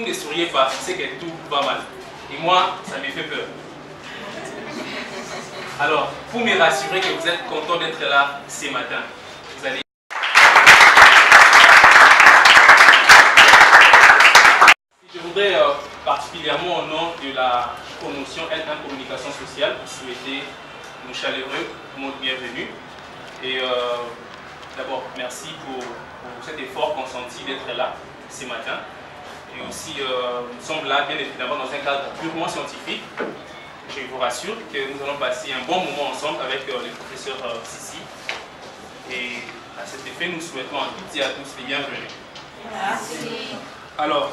Vous ne souriez pas, c'est que tout va mal. Et moi, ça me fait peur. Alors, pour me rassurer que vous êtes content d'être là ce matin, vous allez... Je voudrais particulièrement au nom de la promotion L1 Communication Sociale vous souhaiter nos chaleureux mots de bienvenue. Et d'abord, merci pour cet effort consenti d'être là ce matin. Et aussi, nous sommes là, bien évidemment, dans un cadre purement scientifique. Je vous rassure que nous allons passer un bon moment ensemble avec le professeur Sissi. Et à cet effet, nous souhaitons à toutes et à tous les bienvenus. Merci. Alors,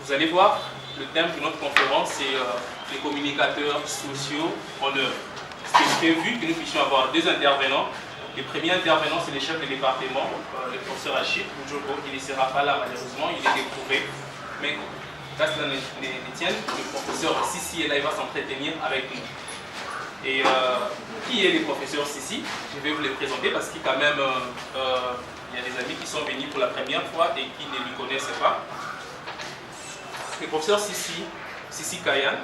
vous allez voir, le thème de notre conférence, c'est les communicateurs sociaux en œuvre. C'est prévu que nous puissions avoir deux intervenants. Le premier intervenant, c'est le chef de département, le professeur Achille Boudjoko. Il ne sera pas là, malheureusement, il est découvert. Mais grâce à l'Étienne, le professeur Sissi est là, il va s'entretenir avec nous. Et qui est le professeur Sissi? Je vais vous le présenter parce qu'il quand même, il y a des amis qui sont venus pour la première fois et qui ne lui connaissent pas. Le professeur Sissi Kayan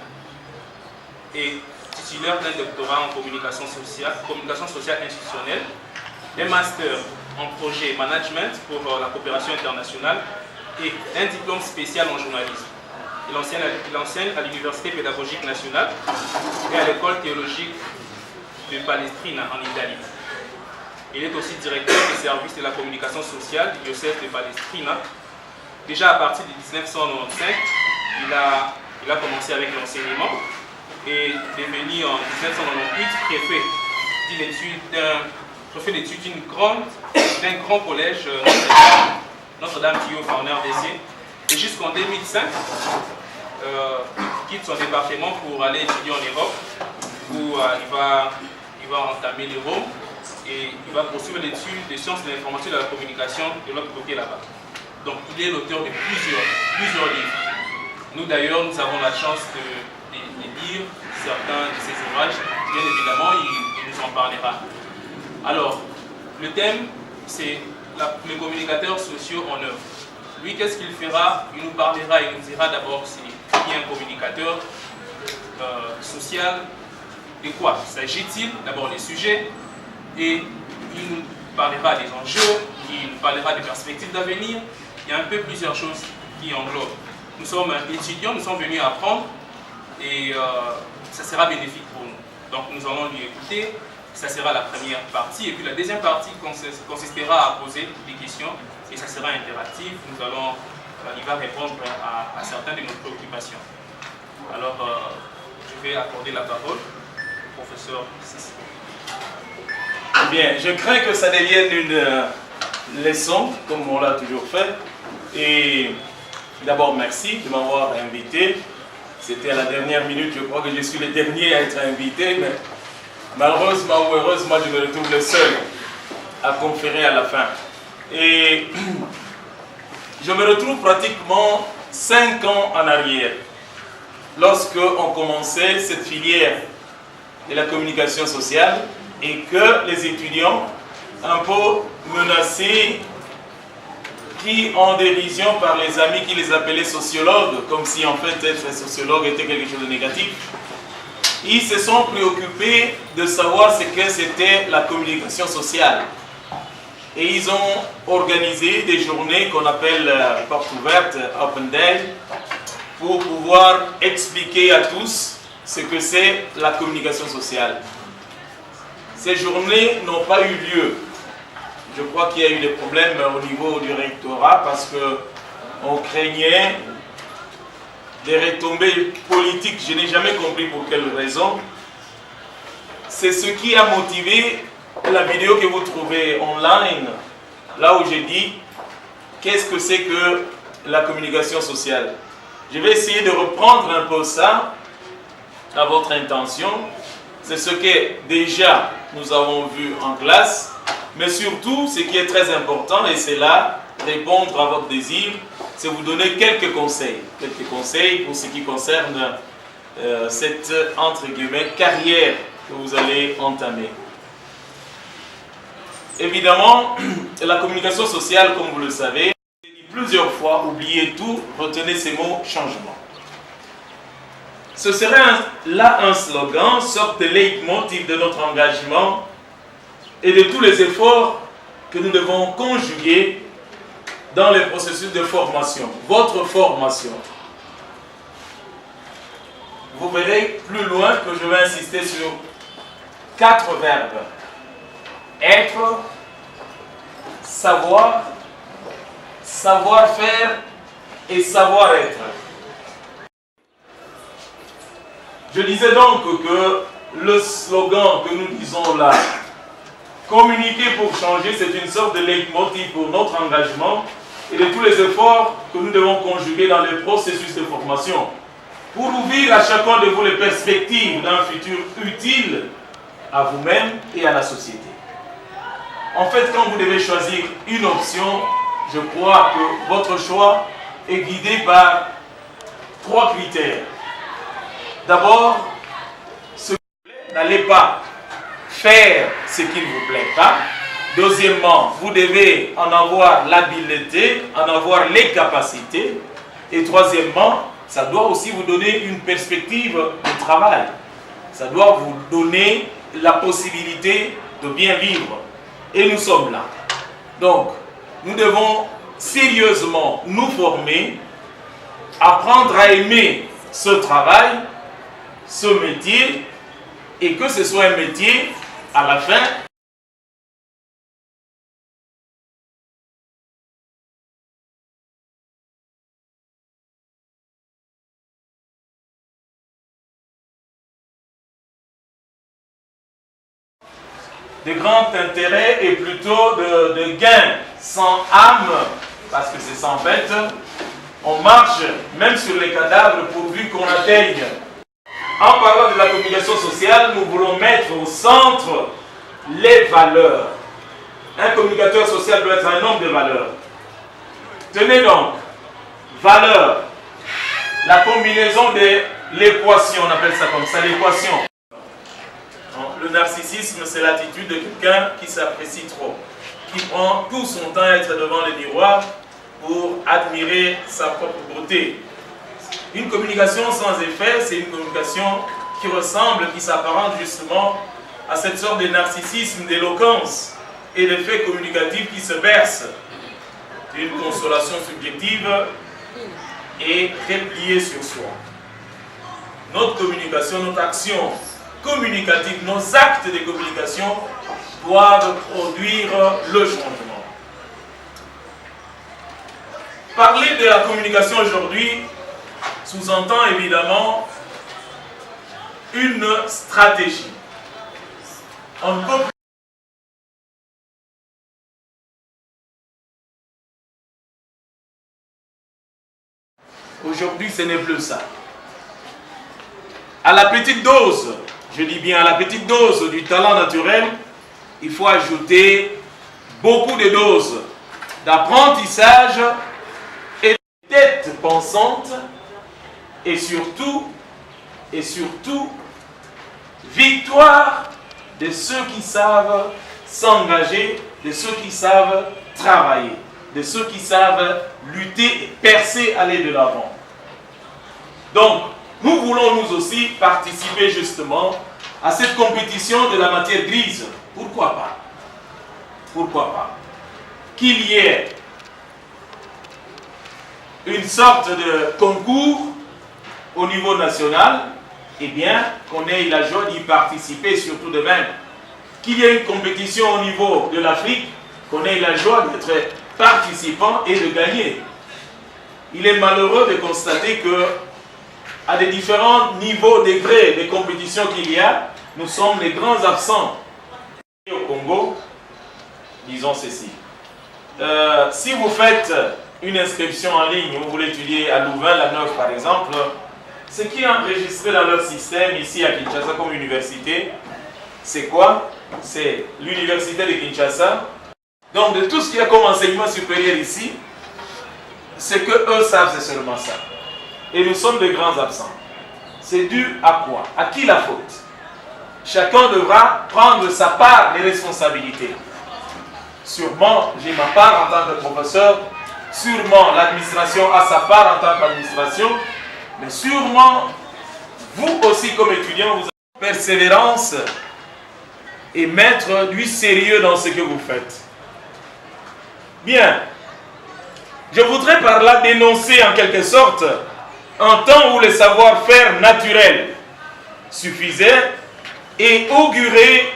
est titulaire d'un doctorat en communication sociale institutionnelle, un master en projet management pour la coopération internationale et un diplôme spécial en journalisme. Il enseigne à l'Université pédagogique nationale et à l'école théologique de Palestrina en Italie. Il est aussi directeur du service de la communication sociale du diocèse de Palestrina. Déjà à partir de 1995, il a commencé avec l'enseignement et devenu en 1998 préfet d'études d'un grand collège Notre-Dame Théo en RDC. Et jusqu'en 2005, il quitte son département pour aller étudier en Europe, où il va entamer les Roms et il va poursuivre l'étude des sciences de l'information et de la communication de l'autre côté là-bas. Donc il est l'auteur de plusieurs livres. Nous d'ailleurs, nous avons la chance de lire certains de ses ouvrages. Bien évidemment, il nous en parlera. Alors, le thème, c'est les communicateurs sociaux en œuvre. Lui, qu'est-ce qu'il fera? Il nous parlera, il nous dira d'abord qui est un communicateur social, de quoi s'agit-il? D'abord les sujets, et il nous parlera des enjeux, il nous parlera des perspectives d'avenir. Il y a un peu plusieurs choses qui englobent. Nous sommes étudiants, nous sommes venus apprendre, et ça sera bénéfique pour nous. Donc nous allons lui écouter. Ça sera la première partie, et puis la deuxième partie consistera à poser des questions, et ça sera interactif. Il va répondre à certaines de nos préoccupations. Alors, je vais accorder la parole au professeur Sissi. Bien, je crains que ça devienne une leçon, comme on l'a toujours fait. Et d'abord, merci de m'avoir invité. C'était à la dernière minute, je crois que je suis le dernier à être invité, mais malheureusement ou heureusement, je me retrouve le seul à conférer à la fin. Et je me retrouve pratiquement 5 ans en arrière, lorsque on commençait cette filière de la communication sociale et que les étudiants, un peu menacés, pris en dérision par les amis qui les appelaient sociologues, comme si en fait être sociologue était quelque chose de négatif, ils se sont préoccupés de savoir ce que c'était la communication sociale. Et ils ont organisé des journées qu'on appelle portes ouvertes, Open Day, pour pouvoir expliquer à tous ce que c'est la communication sociale. Ces journées n'ont pas eu lieu. Je crois qu'il y a eu des problèmes au niveau du rectorat parce qu'on craignait des retombées politiques. Je n'ai jamais compris pour quelle raison. C'est ce qui a motivé la vidéo que vous trouvez online, là où j'ai dit qu'est-ce que c'est que la communication sociale. Je vais essayer de reprendre un peu ça à votre intention. C'est ce que déjà nous avons vu en classe, mais surtout ce qui est très important, et c'est là répondre à votre désir, c'est vous donner quelques conseils pour ce qui concerne cette, entre guillemets, carrière que vous allez entamer. Évidemment, la communication sociale, comme vous le savez, c'est plusieurs fois, oubliez tout, retenez ces mots, changement. Ce serait là un slogan, sorte de leitmotiv de notre engagement et de tous les efforts que nous devons conjuguer dans les processus de formation, votre formation. Vous verrez plus loin que je vais insister sur 4 verbes. Être, savoir, savoir-faire et savoir-être. Je disais donc que le slogan que nous disons là, communiquer pour changer, c'est une sorte de leitmotiv pour notre engagement et de tous les efforts que nous devons conjuguer dans les processus de formation pour ouvrir à chacun de vous les perspectives d'un futur utile à vous-même et à la société. En fait, quand vous devez choisir une option, je crois que votre choix est guidé par 3 critères. D'abord, ce qui vous plaît, n'allez pas faire ce qui ne vous plaît pas. Deuxièmement, vous devez en avoir l'habileté, en avoir les capacités. Et troisièmement, ça doit aussi vous donner une perspective de travail. Ça doit vous donner la possibilité de bien vivre. Et nous sommes là. Donc, nous devons sérieusement nous former, apprendre à aimer ce travail, ce métier, et que ce soit un métier, à la fin, de grand intérêt et plutôt de gain, sans âme, parce que c'est sans bête. On marche même sur les cadavres pourvu qu'on atteigne. En parlant de la communication sociale, nous voulons mettre au centre les valeurs. Un communicateur social doit être un homme de valeurs. Tenez donc, valeurs, la combinaison de l'équation, on appelle ça comme ça, l'équation. Le narcissisme, c'est l'attitude de quelqu'un qui s'apprécie trop, qui prend tout son temps à être devant le miroir pour admirer sa propre beauté. Une communication sans effet, c'est une communication qui ressemble, qui s'apparente justement à cette sorte de narcissisme, d'éloquence et d'effet communicatif qui se verse d'une consolation subjective et repliée sur soi. Notre communication, notre action communicative, nos actes de communication doivent produire le changement. Parler de la communication aujourd'hui sous-entend évidemment une stratégie. On ne peut plus. Aujourd'hui, ce n'est plus ça. À la petite dose, je dis bien à la petite dose du talent naturel, il faut ajouter beaucoup de doses d'apprentissage et de tête pensante et surtout, victoire de ceux qui savent s'engager, de ceux qui savent travailler, de ceux qui savent lutter et percer, aller de l'avant. Donc, nous voulons nous aussi participer justement à cette compétition de la matière grise. Pourquoi pas? Pourquoi pas? Qu'il y ait une sorte de concours au niveau national, eh bien, qu'on ait la joie d'y participer, surtout de même. Qu'il y ait une compétition au niveau de l'Afrique, qu'on ait la joie d'être participant et de gagner. Il est malheureux de constater que à des différents niveaux, degrés de compétition qu'il y a, nous sommes les grands absents. Au Congo, disons ceci. Si vous faites une inscription en ligne, vous voulez étudier à Louvain-la-Neuve par exemple, ce qui est enregistré dans leur système ici à Kinshasa comme université, c'est quoi? C'est l'université de Kinshasa. Donc de tout ce qu'il y a comme enseignement supérieur ici, ce que eux savent, c'est seulement ça. Et nous sommes de grands absents. C'est dû à quoi? À qui la faute? Chacun devra prendre sa part des responsabilités. Sûrement, j'ai ma part en tant que professeur, sûrement l'administration a sa part en tant qu'administration, mais sûrement vous aussi comme étudiant, vous avez persévérance et mettre du sérieux dans ce que vous faites. Bien, je voudrais par là dénoncer en quelque sorte un temps où le savoir-faire naturel suffisait et augurer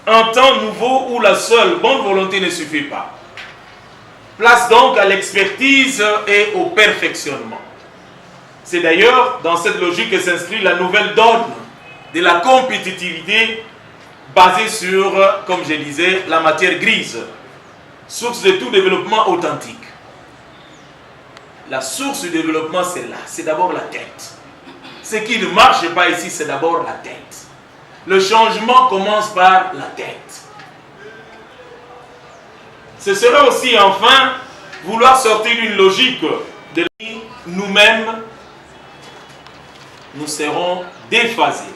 un temps nouveau où la seule bonne volonté ne suffit pas. Place donc à l'expertise et au perfectionnement. C'est d'ailleurs dans cette logique que s'inscrit la nouvelle donne de la compétitivité basée sur, comme je disais, la matière grise, source de tout développement authentique. La source du développement, c'est là, c'est d'abord la tête. Ce qui ne marche pas ici, c'est d'abord la tête. Le changement commence par la tête. Ce serait aussi enfin vouloir sortir d'une logique de nous-mêmes, nous serons déphasés.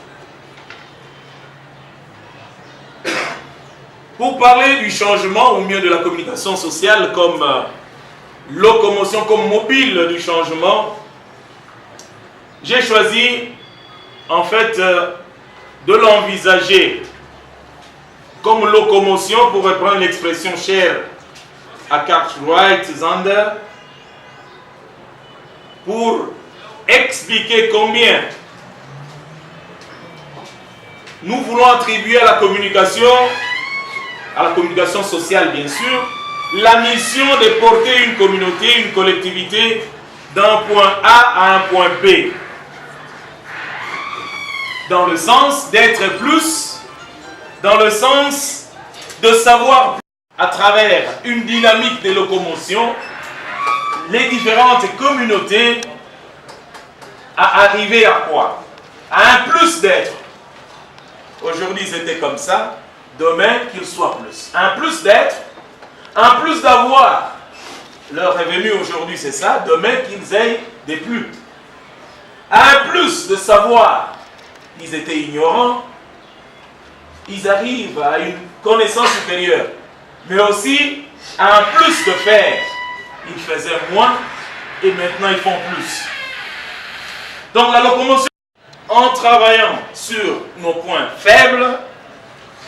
Pour parler du changement, ou mieux de la communication sociale comme locomotion, comme mobile du changement, j'ai choisi en fait de l'envisager comme locomotion, pour reprendre l'expression chère à Cartwright Zander, pour expliquer combien nous voulons attribuer à la communication sociale bien sûr, la mission de porter une communauté, une collectivité d'un point A à un point B, dans le sens d'être plus, dans le sens de savoir à travers une dynamique de locomotion les différentes communautés à arriver à quoi? À un plus d'être. Aujourd'hui c'était comme ça, demain qu'il soit plus. Un plus d'être, un plus d'avoir. Leur revenu aujourd'hui c'est ça, demain qu'ils aient des plus. Un plus de savoir. Ils étaient ignorants, ils arrivent à une connaissance supérieure. Mais aussi à un plus de faire. Ils faisaient moins et maintenant ils font plus. Donc la locomotion, en travaillant sur nos points faibles,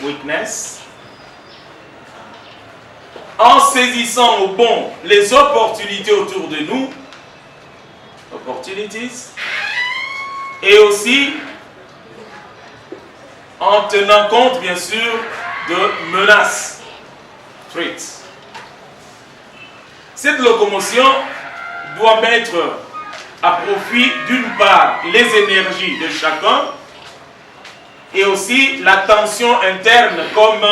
weakness, en saisissant au bon les opportunités autour de nous, opportunities, et aussi en tenant compte bien sûr de menaces, threats. Cette locomotion doit mettre à profit d'une part les énergies de chacun et aussi la tension interne comme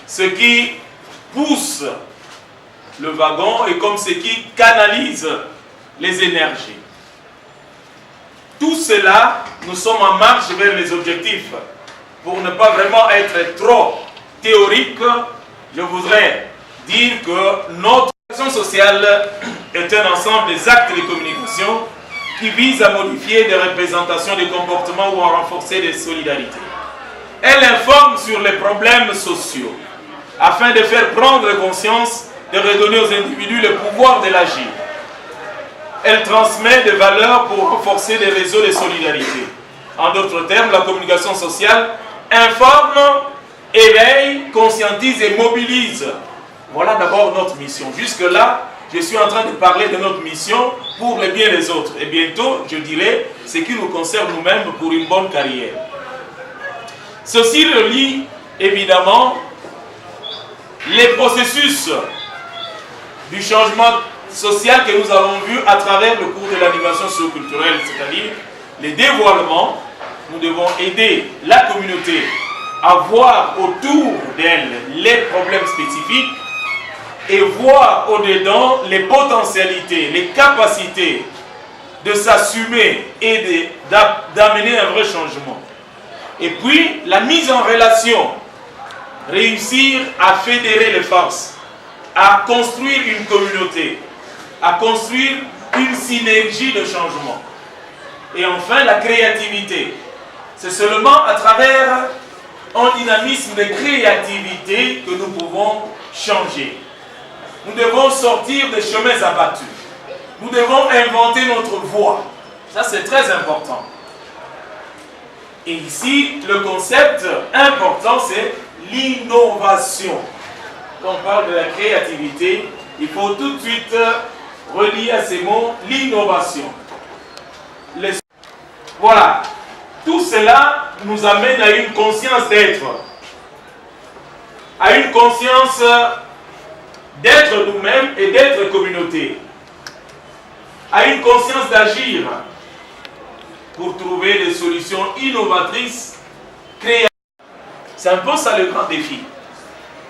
ce qui pousse le wagon et comme ce qui canalise les énergies. Tout cela, nous sommes en marche vers les objectifs. Pour ne pas vraiment être trop théorique, je voudrais dire que notre communication sociale est un ensemble des actes de communication qui visent à modifier des représentations des comportements ou à renforcer les solidarités. Elle informe sur les problèmes sociaux afin de faire prendre conscience, de redonner aux individus le pouvoir de l'agir. Elle transmet des valeurs pour renforcer les réseaux de solidarité. En d'autres termes, la communication sociale informe, éveille, conscientise et mobilise. Voilà d'abord notre mission. Jusque-là, je suis en train de parler de notre mission pour le bien des autres. Et bientôt, je dirai ce qui nous concerne nous-mêmes pour une bonne carrière. Ceci relie évidemment les processus du changement social que nous avons vu à travers le cours de l'animation socioculturelle, c'est-à-dire les dévoilements. Nous devons aider la communauté à voir autour d'elle les problèmes spécifiques et voir au-dedans les potentialités, les capacités de s'assumer et d'amener un vrai changement. Et puis, la mise en relation, réussir à fédérer les forces, à construire une communauté, à construire une synergie de changement. Et enfin, la créativité. C'est seulement à travers un dynamisme de créativité que nous pouvons changer. Nous devons sortir des chemins abattus. Nous devons inventer notre voie. Ça, c'est très important. Et ici, le concept important, c'est l'innovation. Quand on parle de la créativité, il faut tout de suite relier à ces mots l'innovation. Voilà. Tout cela nous amène à une conscience d'être. À une conscience d'être nous-mêmes et d'être communauté. À une conscience d'agir pour trouver des solutions innovatrices, créatives. C'est un peu ça le grand défi.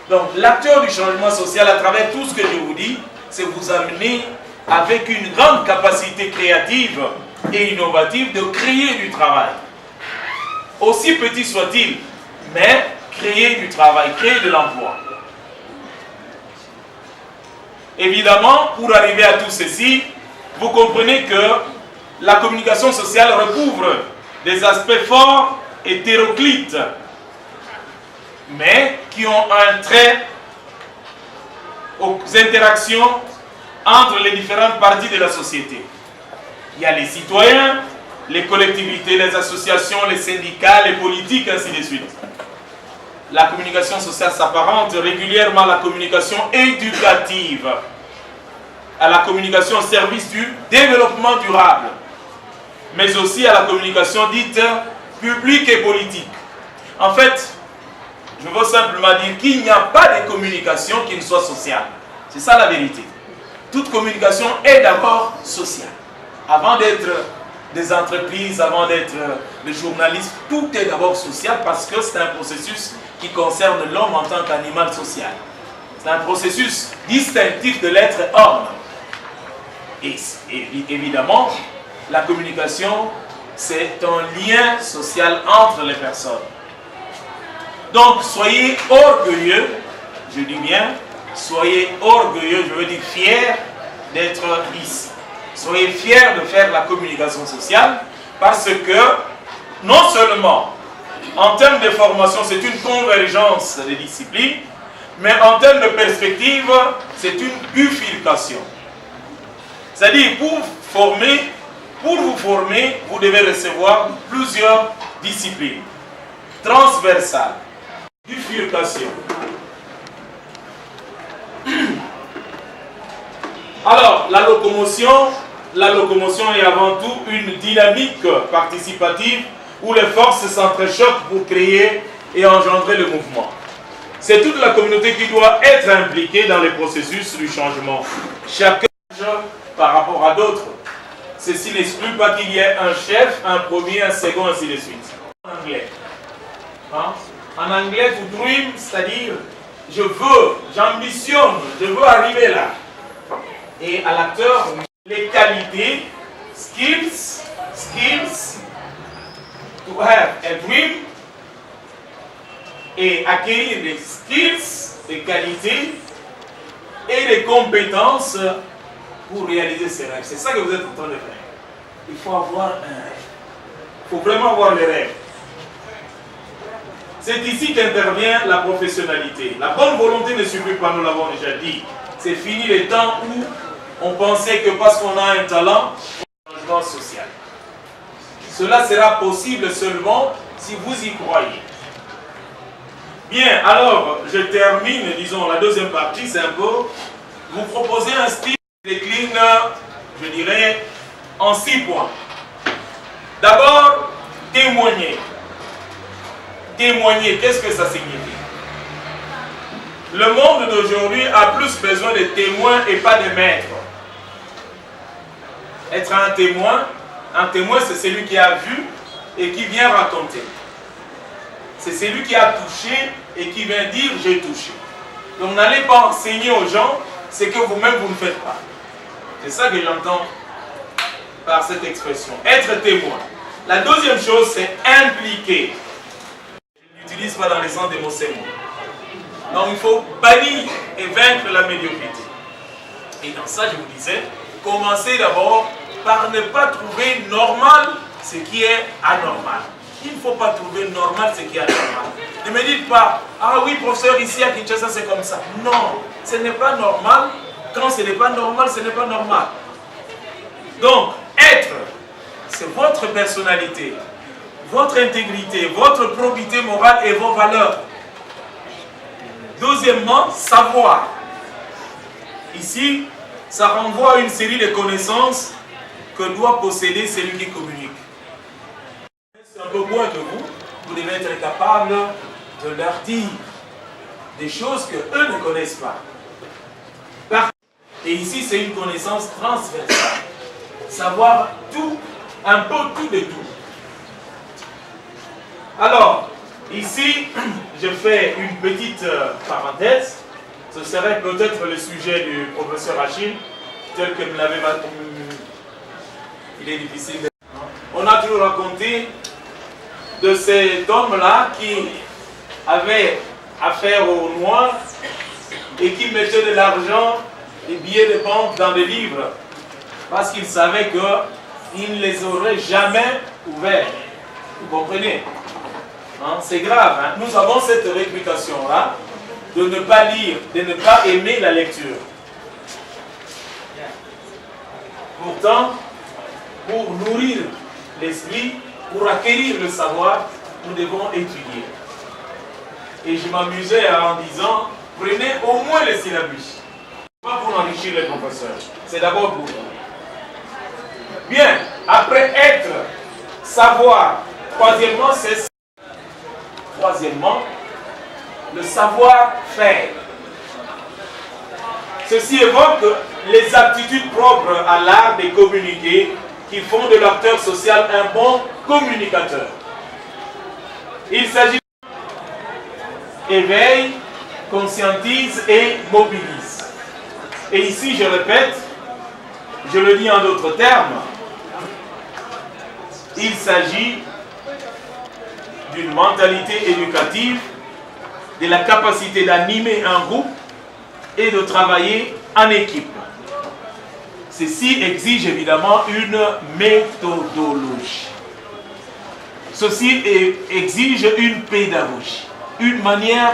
Donc l'acteur du changement social, à travers tout ce que je vous dis, c'est vous amener avec une grande capacité créative et innovative de créer du travail. Aussi petit soit-il, mais créer du travail, créer de l'emploi. Évidemment, pour arriver à tout ceci, vous comprenez que la communication sociale recouvre des aspects forts, hétéroclites, mais qui ont un trait aux interactions entre les différentes parties de la société. Il y a les citoyens, les collectivités, les associations, les syndicats, les politiques, ainsi de suite. La communication sociale s'apparente régulièrement à la communication éducative, à la communication au service du développement durable, mais aussi à la communication dite publique et politique. En fait, je veux simplement dire qu'il n'y a pas de communication qui ne soit sociale. C'est ça la vérité. Toute communication est d'abord sociale. Avant d'être des entreprises, avant d'être des journalistes, tout est d'abord social parce que c'est un processus qui concerne l'homme en tant qu'animal social. C'est un processus distinctif de l'être homme. Et évidemment, la communication, c'est un lien social entre les personnes. Donc, soyez orgueilleux, je dis bien, soyez orgueilleux, je veux dire fiers d'être ici. Soyez fiers de faire la communication sociale parce que, non seulement, en termes de formation, c'est une convergence des disciplines, mais en termes de perspective, c'est une bifurcation. C'est-à-dire, pour vous former, vous devez recevoir plusieurs disciplines transversales. Bifurcation. Alors, la locomotion est avant tout une dynamique participative où les forces s'entrechoquent pour créer et engendrer le mouvement. C'est toute la communauté qui doit être impliquée dans les processus du changement. Chacun par rapport à d'autres. Ceci n'exclut pas qu'il y ait un chef, un premier, un second, ainsi de suite. En anglais. Hein? En anglais, to dream, c'est-à-dire je veux, j'ambitionne, je veux arriver là. Et à l'acteur, les qualités, skills, to have a dream, et acquérir des skills, des qualités et des compétences pour réaliser ses rêves. C'est ça que vous êtes en train de faire. Il faut avoir un rêve. Il faut vraiment avoir les rêves. C'est ici qu'intervient la professionnalité. La bonne volonté ne suffit pas, nous l'avons déjà dit. C'est fini les temps où on pensait que parce qu'on a un talent, on a un changement social. Cela sera possible seulement si vous y croyez. Bien, alors, je termine, disons, la deuxième partie, c'est un peu, vous proposer un style qui décline, je dirais, en 6 points. D'abord, témoigner. Témoigner, qu'est-ce que ça signifie? Le monde d'aujourd'hui a plus besoin de témoins et pas de maîtres. Être un témoin c'est celui qui a vu et qui vient raconter. C'est celui qui a touché et qui vient dire « j'ai touché ». Donc n'allez pas enseigner aux gens ce que vous-même vous ne faites pas. C'est ça que j'entends par cette expression. Être témoin. La deuxième chose, c'est impliquer. Je ne l'utilise pas dans les sens de mon sermon. Donc il faut bannir et vaincre la médiocrité. Et dans ça, je vous disais, commencez d'abord par ne pas trouver normal ce qui est anormal. Il ne faut pas trouver normal ce qui est anormal. Ne me dites pas, ah oui, professeur, ici à Kinshasa, c'est comme ça. Non, ce n'est pas normal Quand ce n'est pas normal, ce n'est pas normal. Donc, être, c'est votre personnalité, votre intégrité, votre probité morale et vos valeurs. Deuxièmement, savoir. Ici, ça renvoie à une série de connaissances que doit posséder celui qui communique. C'est un peu moins que vous devez être capable de leur dire des choses qu'eux ne connaissent pas. Et ici, c'est une connaissance transversale. Savoir tout, un peu tout de tout. Alors, ici, je fais une petite parenthèse. Ce serait peut-être le sujet du professeur Achille, tel que me l'avait... Il est difficile de... On a toujours raconté de cet homme-là qui avait affaire aux Noirs et qui mettait de l'argent, des billets de banque dans des livres parce qu'il savait qu'il ne les aurait jamais ouverts. Vous comprenez? Hein? C'est grave. Hein? Nous avons cette réputation-là de ne pas lire, de ne pas aimer la lecture. Pourtant, pour nourrir l'esprit, pour acquérir le savoir, nous devons étudier. Et je m'amusais en disant, prenez au moins les syllabus. Pas pour enrichir les professeurs, c'est d'abord pour vous. Bien, après être, savoir. Troisièmement, c'est... Troisièmement, le savoir-faire. Ceci évoque les aptitudes propres à l'art de communiquer qui font de l'acteur social un bon communicateur. Il s'agit d'éveil, conscientise et mobilise. Et ici, je répète, je le dis en d'autres termes, il s'agit d'une mentalité éducative, de la capacité d'animer un groupe et de travailler en équipe. Ceci exige évidemment une méthodologie. Ceci exige une pédagogie, une manière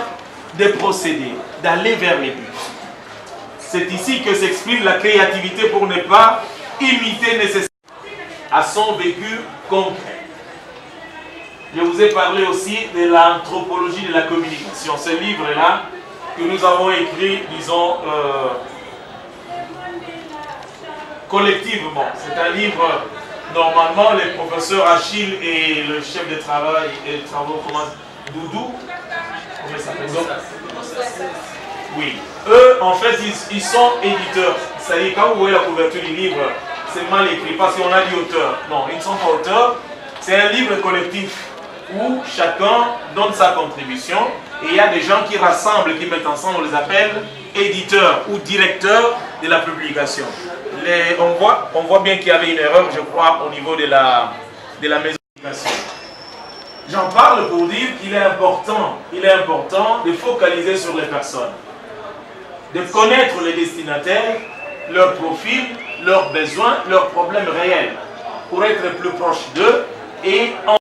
de procéder, d'aller vers les buts. C'est ici que s'exprime la créativité pour ne pas imiter nécessairement à son vécu concret. Je vous ai parlé aussi de l'anthropologie de la communication. Ce livre-là que nous avons écrit, disons, collectivement. C'est un livre, normalement, les professeurs Achille et le chef de travail et de travaux, Doudou, comment il s'appelle? Oui. Eux, en fait, ils sont éditeurs. C'est-à-dire, quand vous voyez la couverture du livre, c'est mal écrit parce qu'on a dit auteur. Non, ils ne sont pas auteurs. C'est un livre collectif où chacun donne sa contribution et il y a des gens qui rassemblent, qui mettent ensemble, on les appelle éditeurs ou directeurs de la publication. On voit bien qu'il y avait une erreur, je crois, au niveau de la maison de publication. J'en parle pour dire qu'il est important de focaliser sur les personnes, de connaître les destinataires, leurs profils, leurs besoins, leurs problèmes réels, pour être plus proche d'eux et en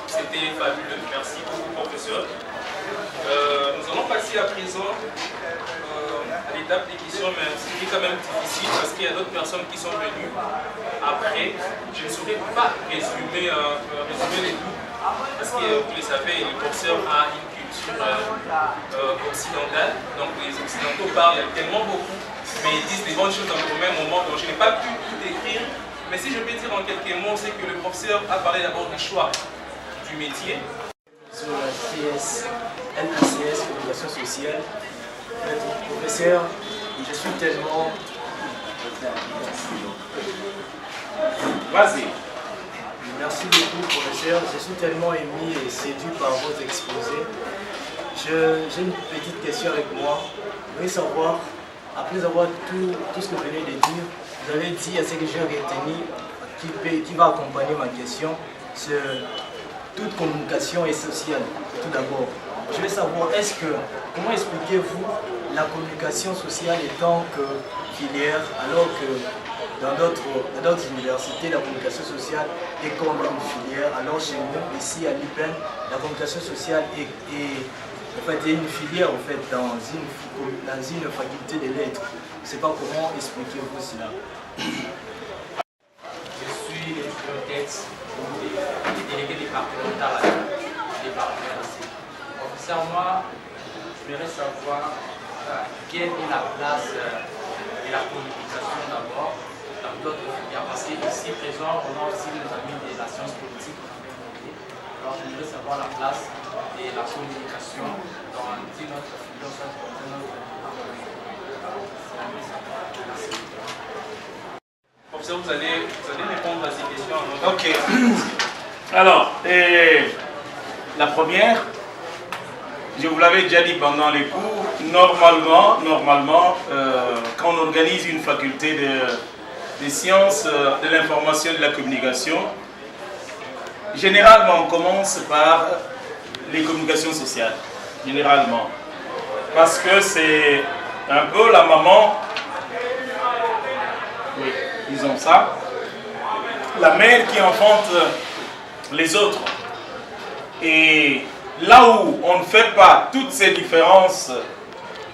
c'était fabuleux. Merci beaucoup, professeur. Nous allons passer à présent à l'étape des questions, mais c'est quand même difficile parce qu'il y a d'autres personnes qui sont venues après. Je ne saurais pas résumer les tout parce que vous le savez, le professeur a une culture occidentale, donc les Occidentaux parlent tellement beaucoup, mais ils disent des bonnes choses dans le même moment, donc je n'ai pas pu tout décrire. Mais si je peux dire en quelques mots, c'est que le professeur a parlé d'abord du choix du métier. Sur la TS, NACS, Communication sociale, professeur, je suis tellement... Vas-y. Merci beaucoup, professeur. Je suis tellement ému et séduit par vos exposés. J'ai une petite question avec moi. Je voudrais savoir, après avoir tout ce que vous venez de dire, vous avez dit à ce que j'ai retenu qui va accompagner ma question, c'est toute communication est sociale, tout d'abord. je vais savoir, comment expliquez-vous la communication sociale en tant que filière, alors que dans d'autres universités, la communication sociale est comme une filière. Alors chez nous, ici à l'IPEN, la communication sociale est une filière en fait, dans une faculté des lettres. Je ne sais pas comment expliquez-vous cela. Je suis le texte délégué départemental à la département aussi. Officiellement, je voudrais savoir quelle est la place de la communication d'abord dans d'autres filières. Parce qu'ici présent, on a aussi nos amis de la science politique. Alors je voudrais savoir la place de la communication dans une autre filière, soit dans un autre département. Professeur, vous allez répondre à ces questions. Ok. Alors, la première, je vous l'avais déjà dit pendant les cours, normalement, quand on organise une faculté de sciences de l'information et de la communication, généralement on commence par les communications sociales. Généralement. Parce que c'est un peu la maman, oui, disons ça, la mère qui enfante les autres. Et là où on ne fait pas toutes ces différences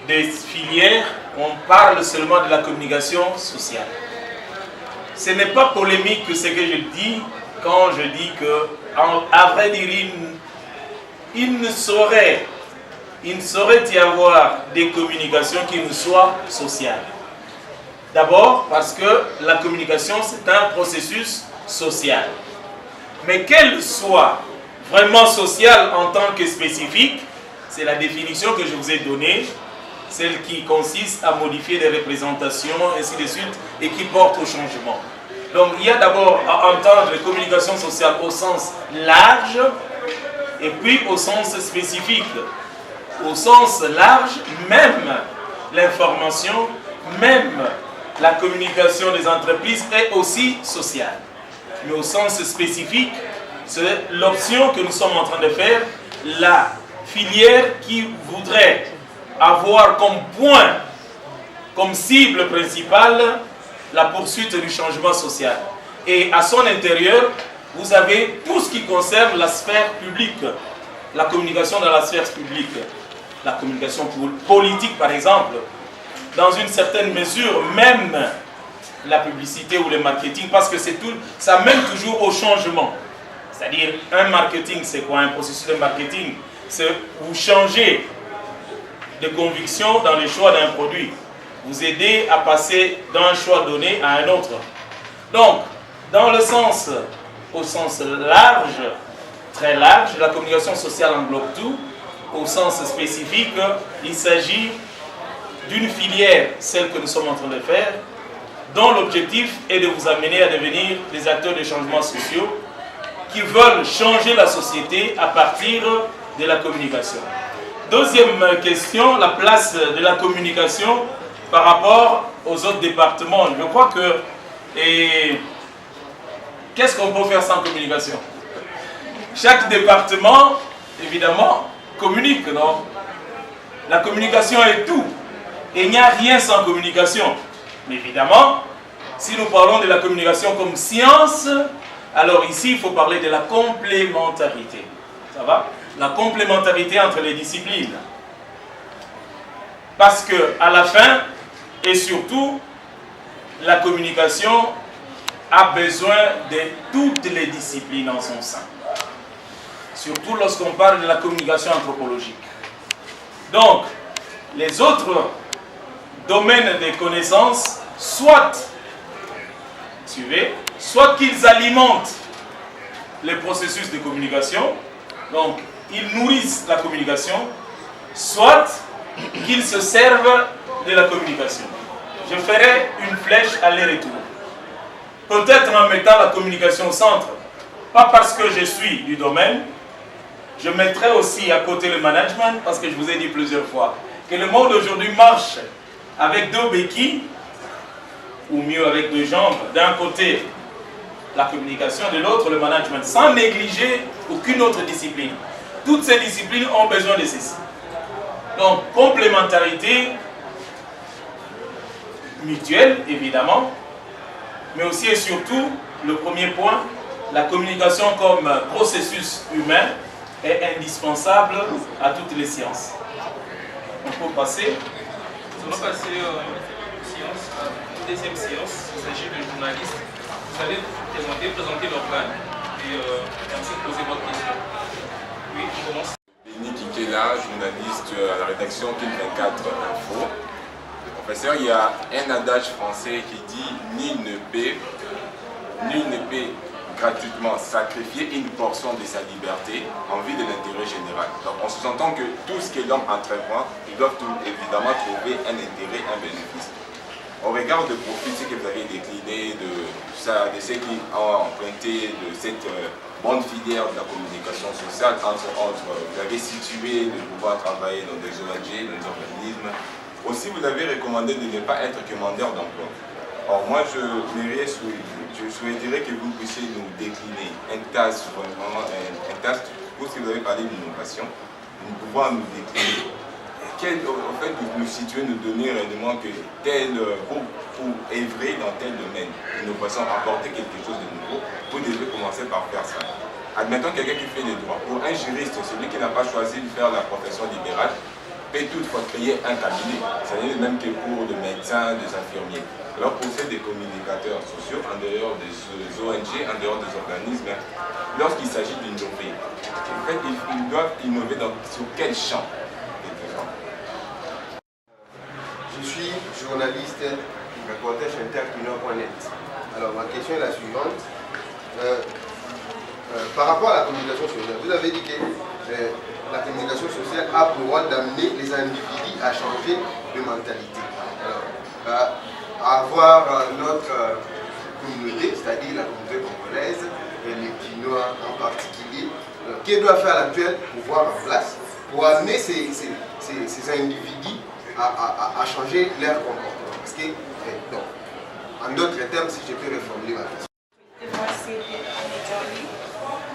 des filières, on parle seulement de la communication sociale. Ce n'est pas polémique ce que je dis quand je dis que, à vrai dire, il ne saurait y avoir des communications qui ne soient sociales. D'abord parce que la communication c'est un processus social. Mais qu'elle soit vraiment sociale en tant que spécifique, c'est la définition que je vous ai donnée, celle qui consiste à modifier des représentations, ainsi de suite, et qui porte au changement. Donc il y a d'abord à entendre la communication sociale au sens large, et puis au sens spécifique. Au sens large, même l'information, même la communication des entreprises est aussi sociale. Mais au sens spécifique, c'est l'option que nous sommes en train de faire, la filière qui voudrait avoir comme point, comme cible principale, la poursuite du changement social. Et à son intérieur, vous avez tout ce qui concerne la sphère publique, la communication dans la sphère publique, la communication politique par exemple, dans une certaine mesure, même la publicité ou le marketing, parce que c'est tout, ça mène toujours au changement. C'est-à-dire, un marketing, c'est quoi? Un processus de marketing, c'est vous changer de conviction dans le choix d'un produit, vous aider à passer d'un choix donné à un autre. Donc, dans le sens, au sens large, très large, la communication sociale englobe tout. Au sens spécifique, il s'agit d'une filière, celle que nous sommes en train de faire, dont l'objectif est de vous amener à devenir des acteurs de changements sociaux qui veulent changer la société à partir de la communication. Deuxième question, la place de la communication par rapport aux autres départements. Je crois que... qu'est-ce qu'on peut faire sans communication? Chaque département, évidemment, communique, non? La communication est tout. Et il n'y a rien sans communication. Mais évidemment, si nous parlons de la communication comme science, alors ici, il faut parler de la complémentarité. Ça va? La complémentarité entre les disciplines. Parce que, à la fin, et surtout, la communication a besoin de toutes les disciplines en son sein. Surtout lorsqu'on parle de la communication anthropologique. Donc, les autres domaines des connaissances, soit qu'ils alimentent les processus de communication, donc ils nourrissent la communication, soit qu'ils se servent de la communication. Je ferai une flèche aller-retour. Peut-être en mettant la communication au centre, pas parce que je suis du domaine, je mettrai aussi à côté le management, parce que je vous ai dit plusieurs fois que le monde aujourd'hui marche avec deux béquilles, ou mieux avec deux jambes. D'un côté, la communication, de l'autre, le management, sans négliger aucune autre discipline. toutes ces disciplines ont besoin de ceci. Donc, complémentarité mutuelle, évidemment, mais aussi et surtout, le premier point, la communication comme processus humain est indispensable à toutes les sciences. On peut passer. Nous allons passer une deuxième séance. Il s'agit de journalistes. Vous allez présenter l'organe et ensuite poser votre question. Oui, on commence. Béni Kikela, journaliste à la rédaction Kin 24 Info. Professeur, il y a un adage français qui dit « Nul ne peut gratuitement sacrifier une portion de sa liberté en vue de l'intérêt général ». Donc on sous-entend que tout ce que l'homme entreprend, ils doivent évidemment trouver un intérêt, un bénéfice. Au regard de profil, ce que vous avez décliné de ceux qui ont emprunté de cette bonne filière de la communication sociale, entre autres, vous avez situé de pouvoir travailler dans des ONG, dans des organismes. Aussi, vous avez recommandé de ne pas être commandeur d'emploi. Or, moi, je souhaiterais que vous puissiez nous décliner un task, vraiment un task, pour ce que vous avez parlé d'innovation, nous pouvons nous décliner. En fait, nous situer, nous donner réellement que pour œuvrer dans tel domaine, l'innovation, apporter quelque chose de nouveau, vous devez commencer par faire ça. Admettons quelqu'un qui fait le droit. Pour un juriste, celui qui n'a pas choisi de faire la profession libérale, peut toutefois créer un cabinet. Ça n'est le même que pour des médecins, des infirmiers. Alors pour ces des communicateurs sociaux, en dehors des ONG, en dehors des organismes, lorsqu'il s'agit d'innover, en fait, ils doivent innover sur quel champ? Je suis journaliste, reporter chez interclino.net. Alors ma question est la suivante. Par rapport à la communication sociale, vous avez dit que la communication sociale a pour rôle d'amener les individus à changer de mentalité. Alors, à avoir notre communauté, c'est-à-dire la communauté congolaise, les Quinois en particulier, qu'elle doit faire à l'actuel pouvoir en place pour amener ces individus à changer leur comportement. Parce que, donc, en d'autres termes, si je peux reformuler ma question.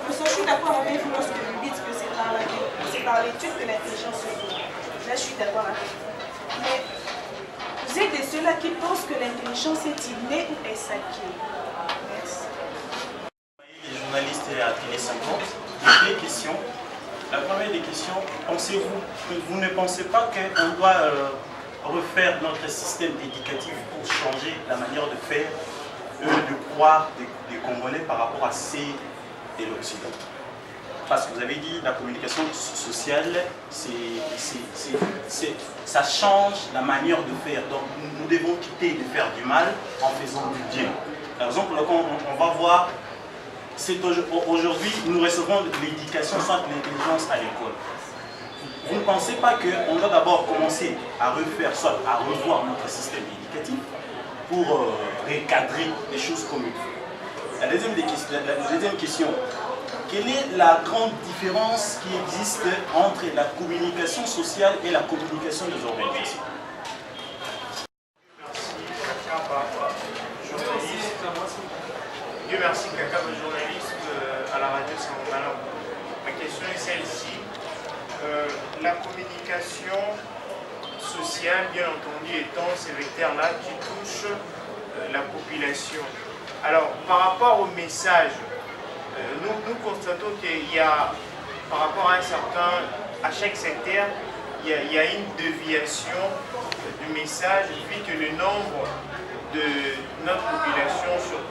Je suis d'accord avec vous lorsque vous dites que c'est par l'étude de l'intelligence humaine. Là, je suis d'accord avec vous. Mais vous êtes de ceux-là qui pensent que l'intelligence est innée ou est acquise. Merci. Les journalistes à Télé 50, deux questions. La première des questions, pensez-vous que vous ne pensez pas qu'on doit refaire notre système éducatif pour changer la manière de faire, de croire des Congolais par rapport à ceux de l'Occident? Parce que vous avez dit la communication sociale, ça change la manière de faire. Donc nous devons quitter de faire du mal en faisant du bien. Par exemple, quand on va voir, aujourd'hui nous recevons l'éducation sans l'intelligence à l'école. Vous ne pensez pas qu'on doit d'abord commencer à refaire, soit à revoir notre système éducatif pour recadrer les choses comme il faut? La deuxième question, quelle est la grande différence qui existe entre la communication sociale et la communication des organisations? Dieu merci, Kaka, journaliste à la radio Saint-Malo. Ma question est celle-ci. La communication sociale, bien entendu, étant ces vecteurs-là qui touchent la population. Alors, par rapport au message, nous constatons qu'il y a, par rapport à chaque secteur, il y a une déviation du message, vu que le nombre de notre population, surtout,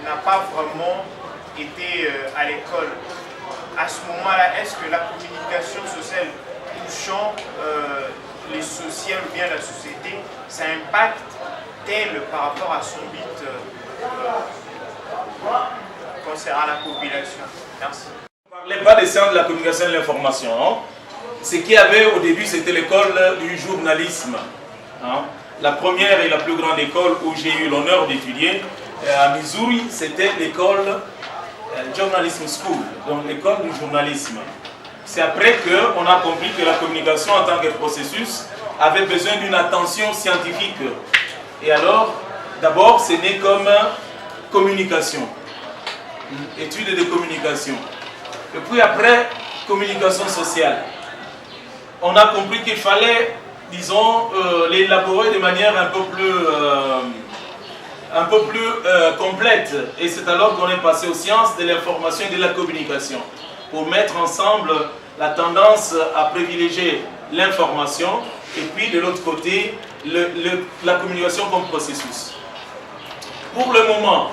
n'a pas vraiment été à l'école. À ce moment-là, est-ce que la communication sociale touchant les sociales ou bien la société, ça impacte-t-elle par rapport à son but concernant la population? Merci. On ne parlait pas des sciences de la communication et de l'information. Hein? Ce qu'il y avait au début, c'était l'école du journalisme. Hein? La première et la plus grande école où j'ai eu l'honneur d'étudier à Missouri, c'était l'école Journalism School, donc l'école du journalisme. C'est après qu'on a compris que la communication en tant que processus avait besoin d'une attention scientifique. Et alors, d'abord, c'est né comme communication, étude de communication. Et puis après, communication sociale. On a compris qu'il fallait, disons, l'élaborer de manière un peu plus complète. Et c'est alors qu'on est passé aux sciences de l'information et de la communication, pour mettre ensemble la tendance à privilégier l'information et puis de l'autre côté, la communication comme processus. Pour le moment,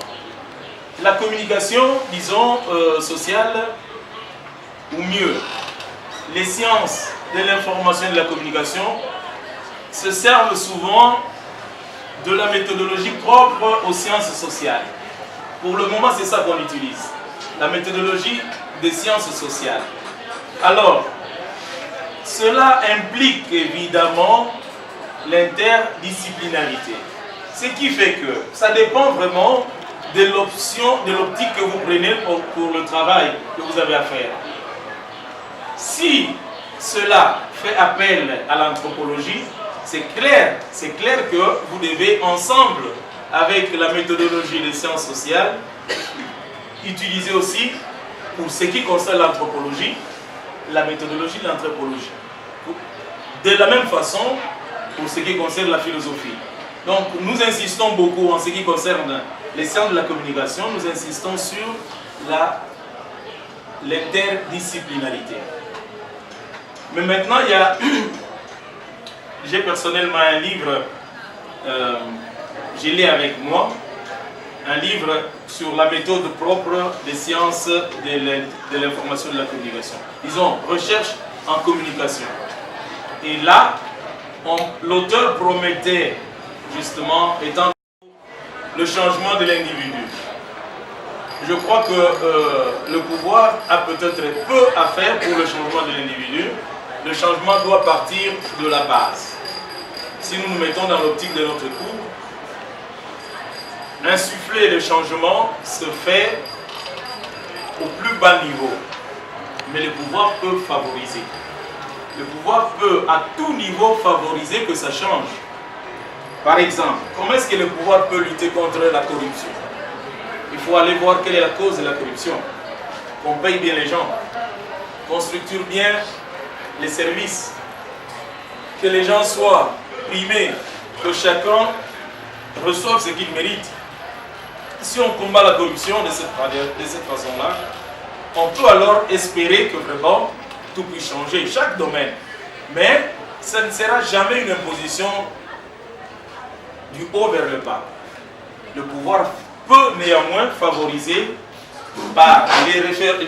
la communication, disons, sociale, ou mieux, les sciences de l'information et de la communication se servent souvent de la méthodologie propre aux sciences sociales. Pour le moment, c'est ça qu'on utilise, la méthodologie des sciences sociales. Alors, cela implique évidemment l'interdisciplinarité. Ce qui fait que ça dépend vraiment de l'optique que vous prenez pour le travail que vous avez à faire. Si cela fait appel à l'anthropologie, c'est clair que vous devez ensemble, avec la méthodologie des sciences sociales, utiliser aussi, pour ce qui concerne l'anthropologie, la méthodologie de l'anthropologie. De la même façon, pour ce qui concerne la philosophie. Donc, nous insistons beaucoup en ce qui concerne les sciences de la communication, nous insistons sur l'interdisciplinarité. Mais maintenant, j'ai personnellement un livre, je l'ai avec moi, un livre sur la méthode propre des sciences de l'information et de la communication. Disons, recherche en communication. Et là, l'auteur promettait, justement, étant le changement de l'individu. Je crois que le pouvoir a peut-être peu à faire pour le changement de l'individu. Le changement doit partir de la base. Si nous nous mettons dans l'optique de notre cours, insuffler le changement se fait au plus bas niveau. Mais le pouvoir peut favoriser. Le pouvoir peut à tout niveau favoriser que ça change. Par exemple, comment est-ce que le pouvoir peut lutter contre la corruption? Il faut aller voir quelle est la cause de la corruption. Qu'on paye bien les gens, qu'on structure bien les services, que les gens soient primés, que chacun reçoive ce qu'il mérite. Si on combat la corruption de cette façon-là, on peut alors espérer que vraiment tout puisse changer, chaque domaine. Mais ça ne sera jamais une imposition du haut vers le bas. Le pouvoir peut néanmoins favoriser par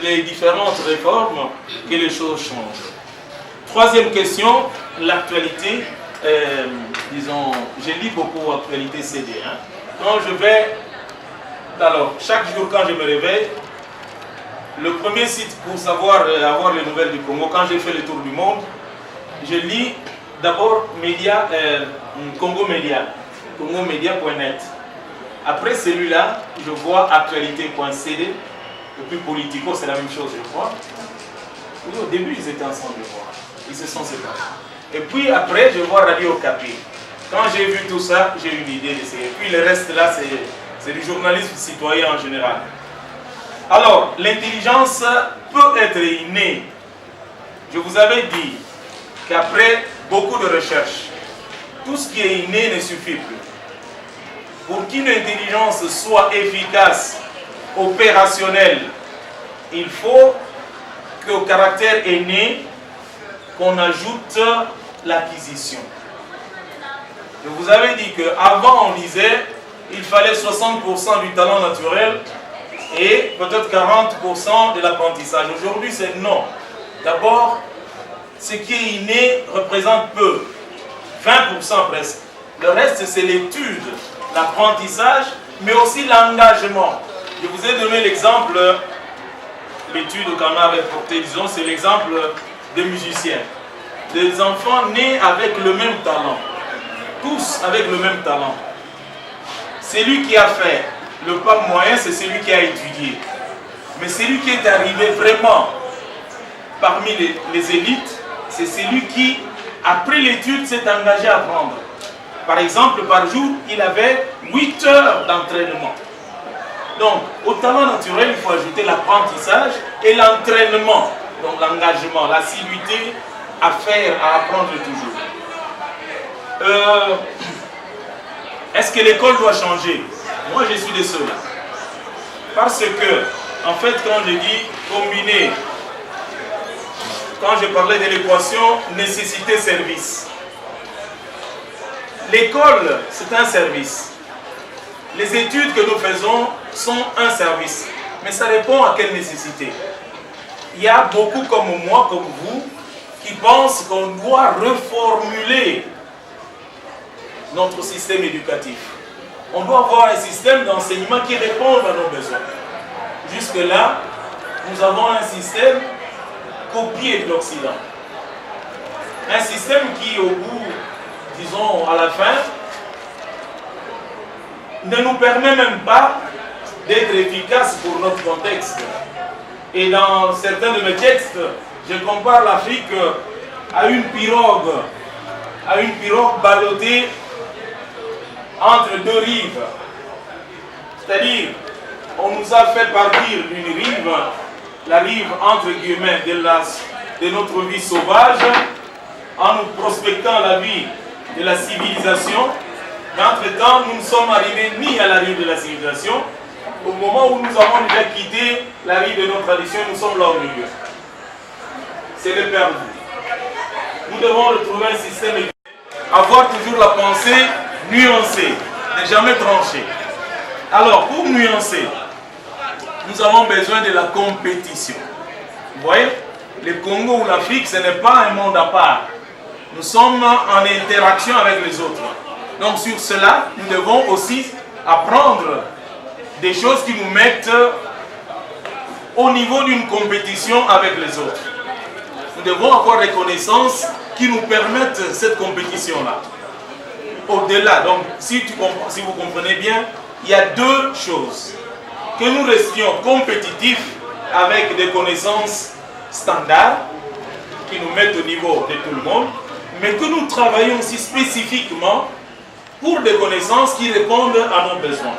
les différentes réformes que les choses changent. Troisième question, l'actualité. Disons, je lis beaucoup actualité CD. Quand je vais, alors chaque jour quand je me réveille, le premier site pour savoir avoir les nouvelles du Congo, quand j'ai fait le tour du monde, je lis d'abord Congo Média, congomedia.net. Après celui-là, je vois actualité.cd, et puis Politico, c'est la même chose, je crois. Oui, au début, ils étaient ensemble, je crois. Ils se sont séparés. Et puis après, je vois Radio Okapi. Quand j'ai vu tout ça, j'ai eu l'idée d'essayer. Et puis le reste là, c'est du journalisme citoyen en général. Alors, l'intelligence peut être innée. Je vous avais dit qu'après beaucoup de recherches, tout ce qui est inné ne suffit plus. Pour qu'une intelligence soit efficace, opérationnelle, il faut qu'au caractère inné, qu'on ajoute l'acquisition. Je vous avais dit qu'avant on disait il fallait 60% du talent naturel et peut-être 40% de l'apprentissage. Aujourd'hui c'est non. D'abord, ce qui est inné représente peu, 20% presque. Le reste c'est l'étude, l'apprentissage, mais aussi l'engagement. Je vous ai donné l'exemple, l'étude qu'on a reportée, disons, c'est l'exemple des musiciens. Des enfants nés avec le même talent. Tous avec le même talent. Celui qui a fait le pas moyen, c'est celui qui a étudié. Mais celui qui est arrivé vraiment parmi les élites, c'est celui qui, après l'étude, s'est engagé à apprendre. Par exemple, par jour, il avait 8 heures d'entraînement. Donc, au talent naturel, il faut ajouter l'apprentissage et l'entraînement. Donc l'engagement, l'assiduité à faire, à apprendre toujours. Est-ce que l'école doit changer? Moi, je suis de ceux-là. Parce que, en fait, quand je dis combiner, quand je parlais de l'équation nécessité-service, l'école, c'est un service. Les études que nous faisons sont un service. Mais ça répond à quelle nécessité? Il y a beaucoup comme moi, comme vous, qui pensent qu'on doit reformuler notre système éducatif. On doit avoir un système d'enseignement qui réponde à nos besoins. Jusque-là, nous avons un système copié de l'Occident. Un système qui, au bout, disons, à la fin, ne nous permet même pas d'être efficace pour notre contexte. Et dans certains de mes textes, je compare l'Afrique à une pirogue ballottée entre deux rives. C'est-à-dire, on nous a fait partir d'une rive, la rive entre guillemets de notre vie sauvage, en nous prospectant la vie de la civilisation. Mais entre-temps, nous ne sommes arrivés ni à la rive de la civilisation. Au moment où nous avons déjà quitté la rive de notre tradition, nous sommes là au milieu. C'est le perdu. Nous devons retrouver un système, avoir toujours la pensée nuancée, ne jamais trancher. Alors, pour nuancer, nous avons besoin de la compétition. Vous voyez, le Congo ou l'Afrique, ce n'est pas un monde à part. Nous sommes en interaction avec les autres. Donc sur cela, nous devons aussi apprendre des choses qui nous mettent au niveau d'une compétition avec les autres. Nous devons avoir des connaissances qui nous permettent cette compétition-là. Au-delà, donc si vous comprenez bien, il y a deux choses. Que nous restions compétitifs avec des connaissances standards qui nous mettent au niveau de tout le monde, mais que nous travaillons aussi spécifiquement pour des connaissances qui répondent à nos besoins.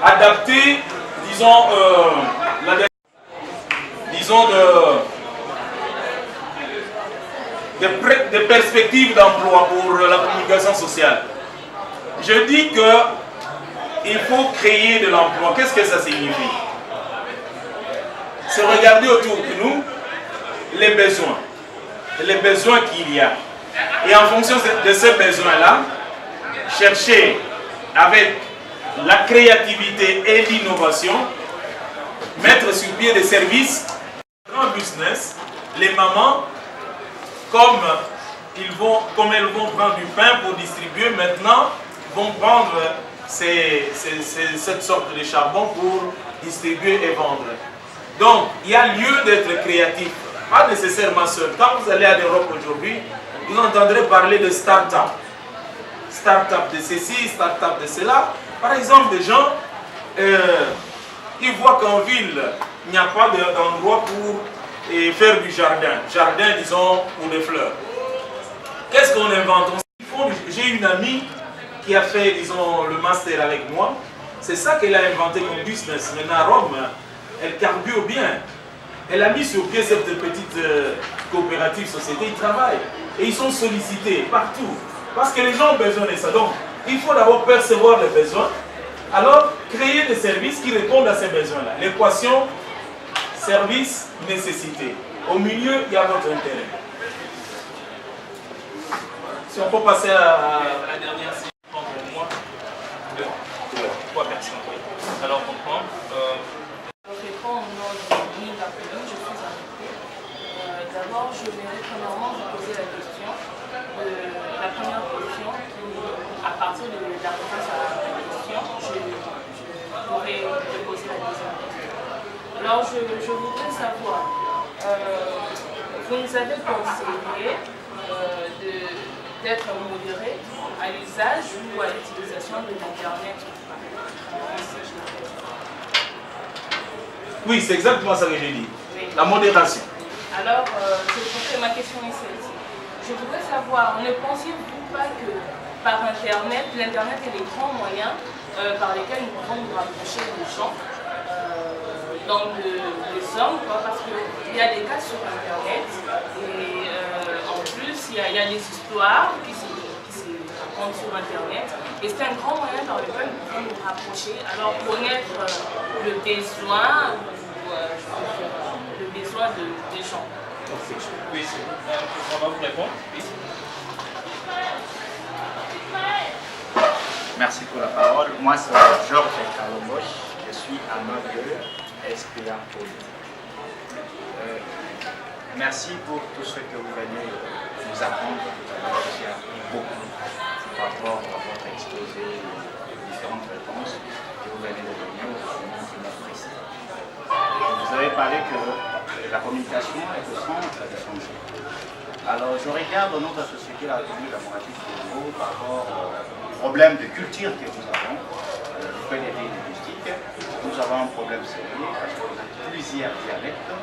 Adapter, disons, des perspectives d'emploi pour la communication sociale. Je dis qu'il faut créer de l'emploi. Qu'est-ce que ça signifie? C'est regarder autour de nous les besoins qu'il y a. Et en fonction de ces besoins-là, chercher avec la créativité et l'innovation, mettre sur pied des services, grand business, les mamans, comme elles vont prendre du pain pour distribuer, maintenant vont prendre cette sorte de charbon pour distribuer et vendre. Donc, il y a lieu d'être créatif, pas nécessairement seul. Quand vous allez à l'Europe aujourd'hui, vous entendrez parler de start-up. Start-up de ceci, start-up de cela. Par exemple, des gens, ils voient qu'en ville, il n'y a pas d'endroit pour faire du jardin. Jardin, disons, pour des fleurs. Qu'est-ce qu'on invente? J'ai une amie qui a fait, disons, le master avec moi. C'est ça qu'elle a inventé comme business. Maintenant, à Rome, elle carbure bien. Elle a mis sur pied cette petite coopérative société. Ils travaillent. Et ils sont sollicités partout. Parce que les gens ont besoin de ça. Donc, il faut d'abord percevoir les besoins. Alors, créer des services qui répondent à ces besoins-là. L'équation service, nécessité. Au milieu, il y a votre intérêt. Si on peut passer à la dernière série, pour moi, trois personnes. Alors, on prend. Je réponds au nom de Denis Barthelon, je suis invité. D'abord, je voudrais premièrement vous poser la question. La première question, à partir de la réponse à la question, je pourrais te poser la deuxième question. Alors, je voudrais savoir, vous nous avez conseillé d'être modéré à l'usage ou à l'utilisation de l'Internet. Oui, c'est exactement ça que j'ai dit. Oui. La modération. Alors, ma question est celle-ci. Je voudrais savoir, ne pensez-vous pas que par Internet, l'Internet est le grand moyen par lesquels nous pouvons nous rapprocher des gens dans les hommes, parce qu'il y a des cas sur Internet et en plus il y a des histoires qui se racontent sur Internet et c'est un grand moyen par lequel nous pouvons nous rapprocher. Alors connaître le besoin des gens. Oui, on va vous répondre. Oui. Merci pour la parole. Moi, c'est Georges Kalomoche. Je suis amateur SPA politique. Merci pour tout ce que vous venez nous apprendre. J'ai appris beaucoup par rapport à votre exposé, les différentes réponses que vous venez de donner au moment de notre précis. Vous avez parlé que la communication est au centre des changements. Alors, je regarde dans notre société la République démocratique du Congo par rapport au problème de culture que nous avons, du point de vue linguistique. Nous avons un problème sérieux parce qu'on a plusieurs dialectes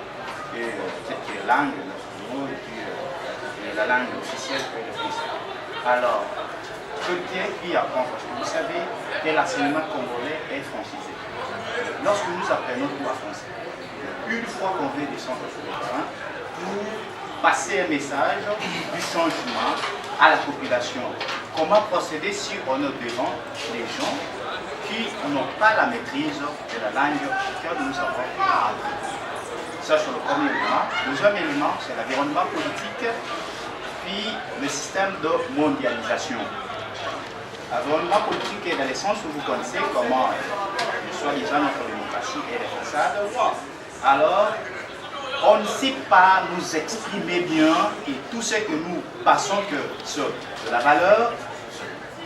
et peut-être que les langues nationales et puis la langue officielle que le français. Alors, quelqu'un qui apprend, parce que vous savez que l'enseignement congolais est francisé. Lorsque nous apprenons tout à français, une fois qu'on veut descendre sur le terrain, pour passer un message du changement à la population. Comment procéder si on est devant les gens qui n'ont pas la maîtrise de la langue que nous avons appris. Ça, c'est le premier élément. Le deuxième élément, c'est l'environnement politique, puis le système de mondialisation. L'environnement politique est dans le sens où vous connaissez comment, soi-disant, notre démocratie est responsable. Alors, on ne sait pas nous exprimer bien et tout ce que nous passons que c'est de la valeur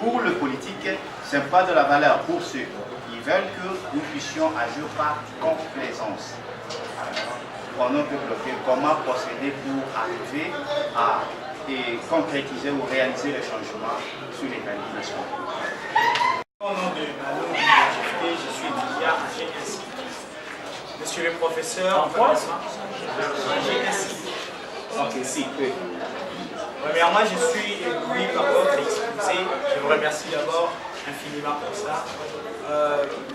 pour le politique, ce n'est pas de la valeur pour ceux qui veulent que nous puissions agir par complaisance. On peut bloquer comment procéder pour arriver à concrétiser ou réaliser le changement sur les grandes nations. Au nom de Malo Université, je suis étudiant à GSI. Monsieur le professeur, Ok, si, oui. Premièrement, je suis ébloui par votre exposé. Je vous remercie d'abord infiniment pour ça.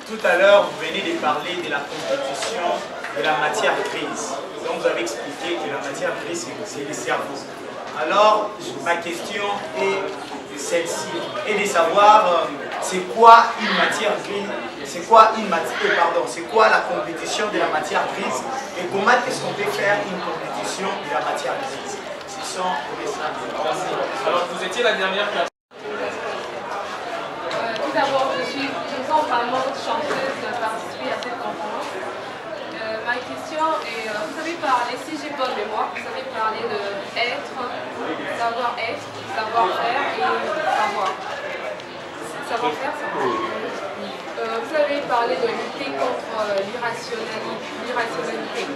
Tout à l'heure, vous venez de parler de la compétition de la matière grise. Donc, vous avez expliqué que la matière grise, c'est le cerveau. Alors, ma question est celle-ci, et de savoir c'est quoi une matière grise, c'est quoi la compétition de la matière grise et comment est-ce qu'on peut faire une compétition de la matière grise. Ce sont les messages. Alors, vous étiez la dernière personne. Tout d'abord, je sens vraiment chanteuse de participer à cette conférence. Ma question est, vous avez parlé, si j'ai bonne mémoire, vous avez parlé de être, savoir-être, savoir-faire et savoir. Savoir-faire, savoir. Vous avez parlé de lutter contre l'irrationalité.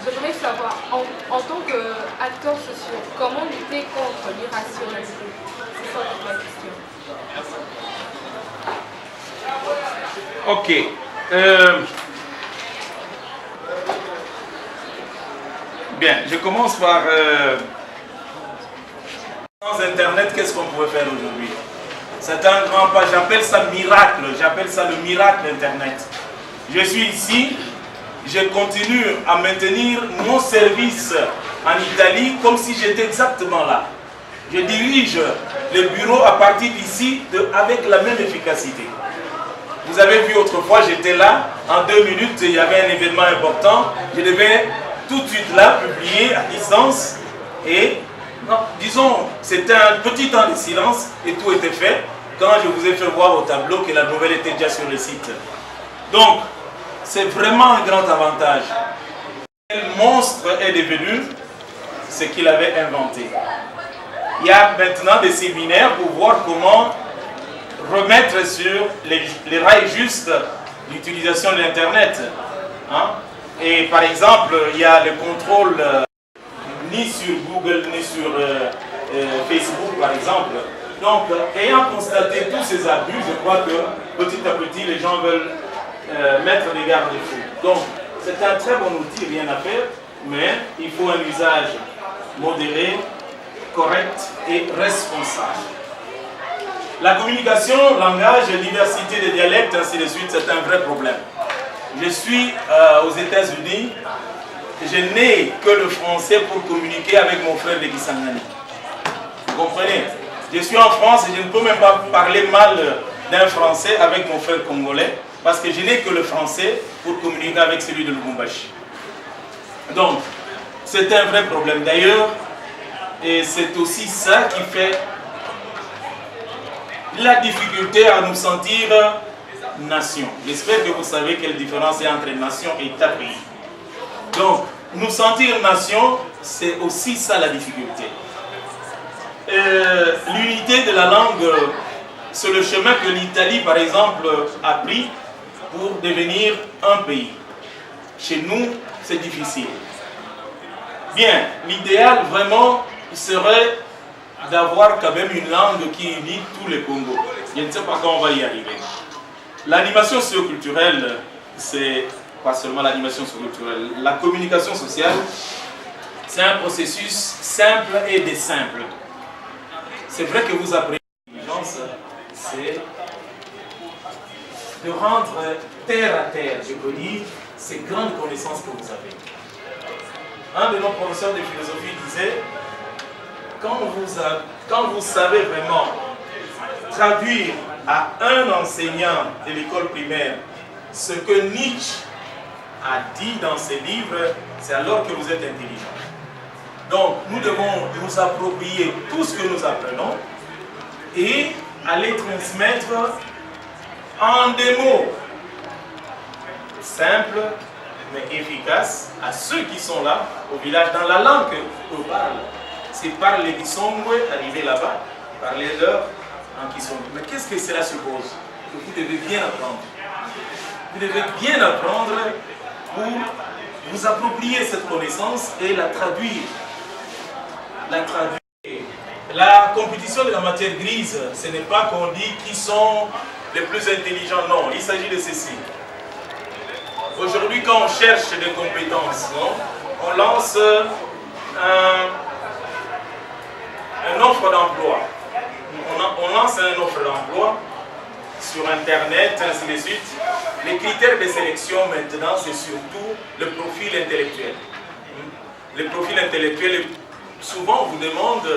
J'aimerais savoir, en tant qu'acteurs sociaux, comment lutter contre l'irrationalité? C'est ça ma question. Ok. Bien, je commence par... Sans Internet, qu'est-ce qu'on pourrait faire aujourd'hui? C'est un grand pas, j'appelle ça miracle, j'appelle ça le miracle d'Internet. Je suis ici, je continue à maintenir mon service en Italie comme si j'étais exactement là. Je dirige le bureau à partir d'ici avec la même efficacité. Vous avez vu autrefois, j'étais là, en 2 minutes, il y avait un événement important, je devais tout de suite là publier à distance et, non, disons, c'était un petit temps de silence et tout était fait quand je vous ai fait voir au tableau que la nouvelle était déjà sur le site. Donc, c'est vraiment un grand avantage. Quel monstre est devenu ce qu'il avait inventé. Il y a maintenant des séminaires pour voir comment remettre sur les rails justes l'utilisation de l'Internet. Hein? Et par exemple, il y a le contrôle ni sur Google, ni sur Facebook, par exemple. Donc, ayant constaté tous ces abus, je crois que petit à petit, les gens veulent mettre des garde-fous. Donc, c'est un très bon outil, rien à faire, mais il faut un usage modéré, correct et responsable. La communication, langage, diversité des dialectes, ainsi de suite, c'est un vrai problème. Je suis aux États-Unis, je n'ai que le français pour communiquer avec mon frère de Kisangani. Vous comprenez? Je suis en France et je ne peux même pas parler mal d'un français avec mon frère congolais parce que je n'ai que le français pour communiquer avec celui de Lubumbashi. Donc, c'est un vrai problème d'ailleurs et c'est aussi ça qui fait la difficulté à nous sentir nation. J'espère que vous savez quelle différence il y a entre nation et État-pays. Donc, nous sentir nation, c'est aussi ça la difficulté. L'unité de la langue, c'est le chemin que l'Italie, par exemple, a pris pour devenir un pays. Chez nous, c'est difficile. Bien, l'idéal vraiment serait d'avoir quand même une langue qui unit tous les Congos. Je ne sais pas quand on va y arriver. L'animation socioculturelle, c'est pas seulement l'animation socioculturelle. La communication sociale, c'est un processus simple et des simples. C'est vrai que vous apprenez l'intelligence, c'est de rendre terre à terre, je peux dire, ces grandes connaissances que vous avez. Un de nos professeurs de philosophie disait, quand vous savez vraiment traduire à un enseignant de l'école primaire ce que Nietzsche a dit dans ses livres, c'est alors que vous êtes intelligent. Donc, nous devons nous approprier tout ce que nous apprenons et aller transmettre en des mots simples mais efficaces à ceux qui sont là au village dans la langue qu'on parle. C'est par les Kisongwe, arriver là-bas, parlez-leur en Kisongwe. Mais qu'est-ce que cela suppose? Que vous devez bien apprendre. Vous devez bien apprendre pour vous approprier cette connaissance et la traduire. La compétition de la matière grise, ce n'est pas qu'on dit qui sont les plus intelligents, non, il s'agit de ceci. Aujourd'hui, quand on cherche des compétences, non, on lance une offre d'emploi. On lance une offre d'emploi sur Internet, ainsi de suite. Les critères de sélection maintenant, c'est surtout le profil intellectuel. Le profil intellectuel, souvent on vous demande,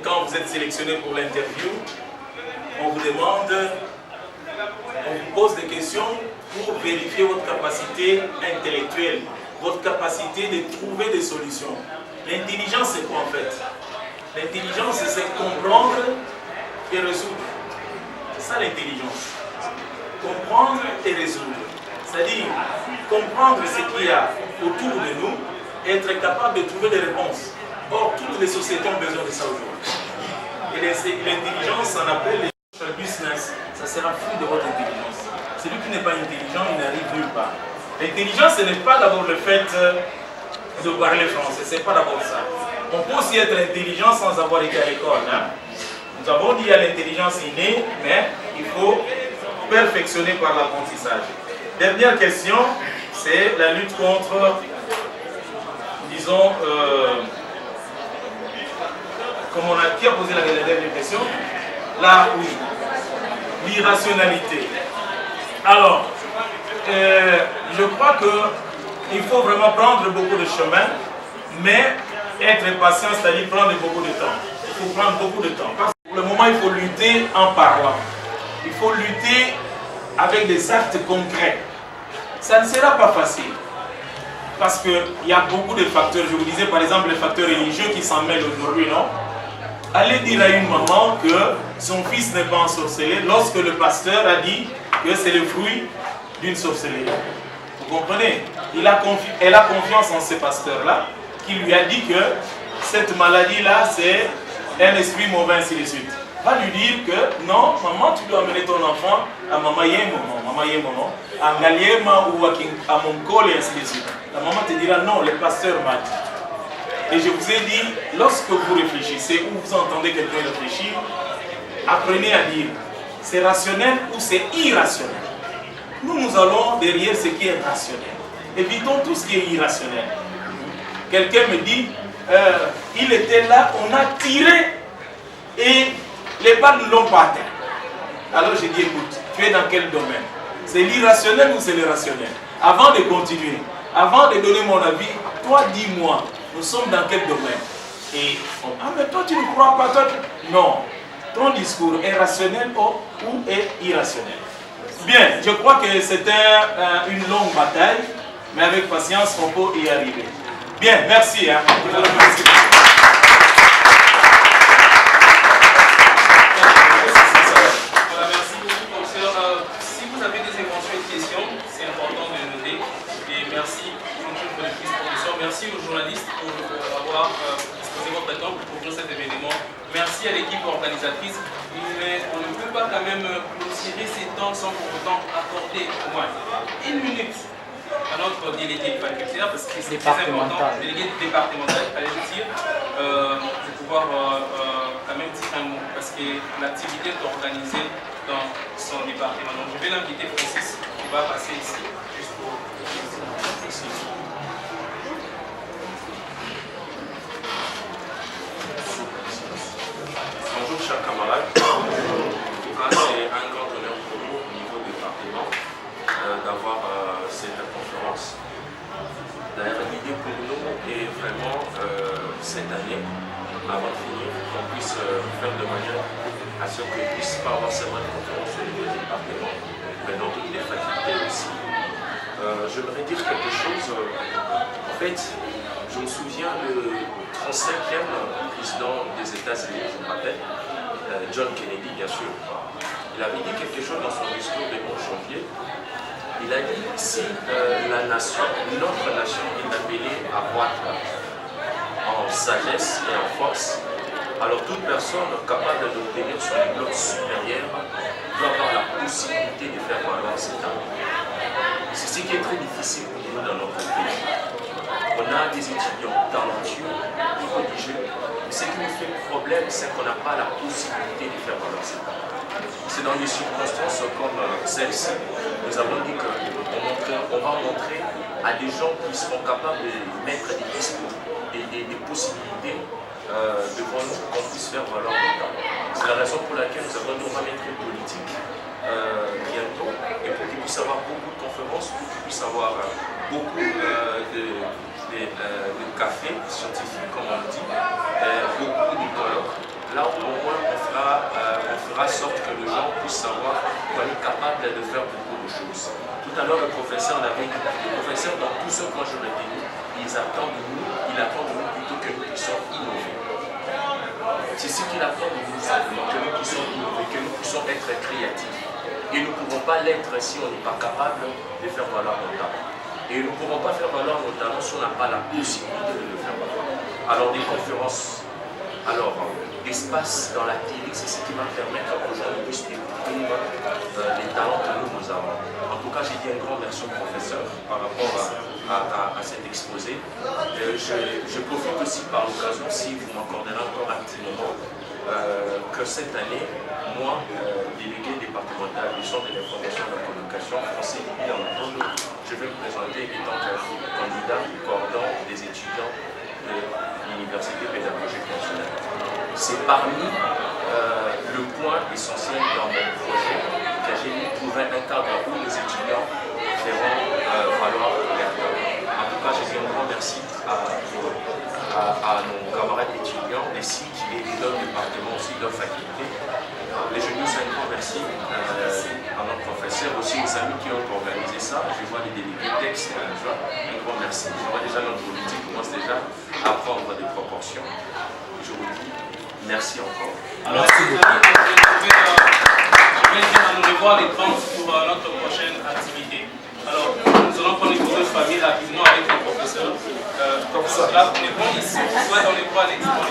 quand vous êtes sélectionné pour l'interview, on vous demande, on vous pose des questions pour vérifier votre capacité intellectuelle, votre capacité de trouver des solutions. L'intelligence, c'est quoi en fait? L'intelligence, c'est comprendre et résoudre. C'est ça l'intelligence. Comprendre et résoudre. C'est-à-dire comprendre ce qu'il y a autour de nous et être capable de trouver des réponses. Or, toutes les sociétés ont besoin de ça aujourd'hui. Et l'intelligence, on appelle le business. Ça sera fruit de votre intelligence. Celui qui n'est pas intelligent, il n'arrive nulle part. L'intelligence, ce n'est pas d'abord le fait de parler français. Ce n'est pas d'abord ça. On peut aussi être intelligent sans avoir été à l'école. Hein? Nous avons dit à l'intelligence innée, mais il faut perfectionner par l'apprentissage. Dernière question, c'est la lutte contre, disons, comme on a qui a posé la dernière question, l'irrationalité. Alors, je crois qu'il faut vraiment prendre beaucoup de chemin, mais être patient, c'est-à-dire prendre beaucoup de temps. Il faut prendre beaucoup de temps. Parce que pour le moment, il faut lutter en parlant. Il faut lutter avec des actes concrets. Ça ne sera pas facile. Parce qu'il y a beaucoup de facteurs. Je vous disais par exemple les facteurs religieux qui s'en mêlent aujourd'hui, non? Allez dire à une maman que son fils n'est pas ensorcelé lorsque le pasteur a dit que c'est le fruit d'une sorcellerie. Vous comprenez? Elle a confiance en ce pasteur-là qui lui a dit que cette maladie-là, c'est un esprit mauvais, ainsi de suite. Va lui dire que non, maman, tu dois amener ton enfant à maman Yemono, à Ngaliema ou à Monkole, et ainsi de suite. La maman te dira non, le pasteur m'a dit. Et je vous ai dit, lorsque vous réfléchissez ou vous entendez quelqu'un réfléchir, apprenez à dire c'est rationnel ou c'est irrationnel. Nous allons derrière ce qui est rationnel. Évitons tout ce qui est irrationnel. Quelqu'un me dit, il était là, on a tiré et Les balles ne l'ont pas atteint. Alors j'ai dit, écoute, tu es dans quel domaine? C'est l'irrationnel ou c'est le rationnel? Avant de continuer, avant de donner mon avis, toi dis-moi, nous sommes dans quel domaine? Et ah mais toi tu ne crois pas, toi non. Ton discours est rationnel ou est irrationnel? Bien, je crois que c'était une longue bataille, mais avec patience on peut y arriver. Bien, merci. Hein. Merci aux journalistes pour avoir exposé votre temps pour couvrir cet événement. Merci à l'équipe organisatrice. Mais on ne peut pas quand même clôturer ces temps sans pour autant accorder au moins 1 minute à notre délégué facultaire, parce que c'est très important, délégué départemental, allez dire, de pouvoir quand même dire un mot, parce que l'activité est organisée dans son département. Donc je vais l'inviter, Francis, qui va passer ici, juste pour ici. Bonjour chers camarades, en tout cas c'est un grand honneur pour nous au niveau du département d'avoir cette conférence. D'ailleurs l'idée pour nous est vraiment cette année, avant de finir, qu'on puisse faire de manière à ce qu'on ne puisse pas avoir seulement une conférence au niveau du département, mais dans toutes les facultés aussi. J'aimerais dire quelque chose, en fait, je me souviens le 35e président des États-Unis, je me rappelle, John Kennedy, bien sûr. Il avait dit quelque chose dans son discours du 11 janvier. Il a dit si la nation, notre nation est appelée à croître en sagesse et en force, alors toute personne capable d'obtenir son diplôme supérieur doit avoir la possibilité de faire valoir ses talents. C'est ce qui est très difficile pour nous dans notre pays. On a des étudiants talentueux, prodigieux. Ce qui nous fait problème, c'est qu'on n'a pas la possibilité de faire valoir ses talents. C'est dans des circonstances comme celle-ci, nous avons dit qu'on va montrer à des gens qui seront capables de mettre des discours et des possibilités devant nous qu'on puisse faire valoir nos talents. C'est la raison pour laquelle nous avons nos maîtres politiques bientôt, et pour qu'ils puissent avoir beaucoup de conférences, pour qu'ils puissent avoir beaucoup de cafés scientifiques, comme on dit, beaucoup de colloques. Là, au moins, on fera sorte que les gens puissent savoir qu'on est capable de faire beaucoup de choses. Tout à l'heure, le professeur l'avait dit. Le professeur, dans tout ce que moi je l'ai dit, il attend de nous plutôt que nous puissions innover. C'est ce qu'il attend de nous simplement, que nous puissions innover, que nous puissions être créatifs. Et nous ne pourrons pas l'être si on n'est pas capable de faire valoir nos talents. Et nous ne pourrons pas faire valoir nos talents si on n'a pas la possibilité de le faire valoir. Alors des conférences, alors l'espace dans la télé, c'est ce qui va permettre aux gens de puissent découvrir les talents que nous avons. En tout cas, j'ai dit un grand merci au professeur par rapport à cet exposé. Je profite aussi par l'occasion, si vous m'accorderez encore un petit moment, que cette année, moi, délégué départemental du Centre de l'information et de la communication français et Antonio, je vais me présenter en tant que candidat coordonnant des étudiants de l'Université pédagogique nationale. C'est parmi le point essentiel dans mon projet que j'ai trouvé un cadre où les étudiants feront valoir leur talent. En tout cas, je dis un grand merci à nos camarades étudiants, les sites et d'autres départements aussi, d'autres facultés. Les jeunes, un grand merci à notre professeur, aussi aux amis qui ont organisé ça. Je vois les délégués textes, un grand merci. Je vois déjà notre politique commence déjà à prendre des proportions. Je vous dis merci encore. Alors, merci beaucoup. Je vais dire à nous revoir les 30 pour notre prochaine activité. Alors, nous allons prendre une photo de famille rapidement avec le professeur. Là, on est bon ici, soit on est bon à l'extérieur.